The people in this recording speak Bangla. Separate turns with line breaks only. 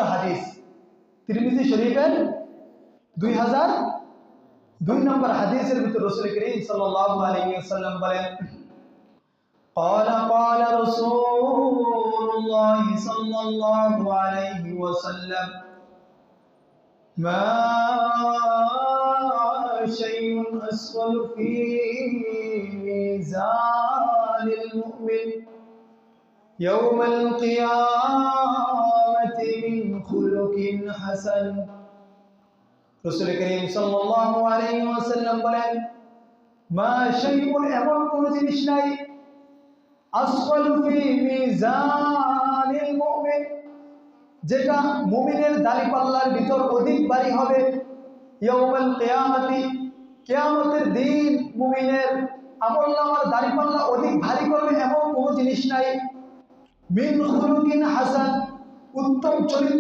হাদিস তিরমিজি শরীফের 2002 নম্বর হাদিসের ভিতর রাসূল করিম সাল্লাল্লাহু আলাইহি ওয়াসাল্লাম বলেন قال رسول الله صلى الله عليه وسلم ما شيء أسفل في ميزان المؤمن يوم القيامة من خلق حسن রাসূল করিম সাল্লাল্লাহু আলাইহি ওয়াসাল্লাম বলেন মা শাইউন এমন কোন জিনিস নাই আসফালু ফি মিজানিল মুমিন যেটা মুমিনের দাড়িপাল্লার ভিতর অধিক ভারী হবে ইয়াউমাল কিয়ামতি কিয়ামতের দিন মুমিনের আমলনামার দাড়িপাল্লা অধিক ভারী করবে এমন কোন জিনিস নাই মিন খুলুকিন হাসান উত্তম চরিত্র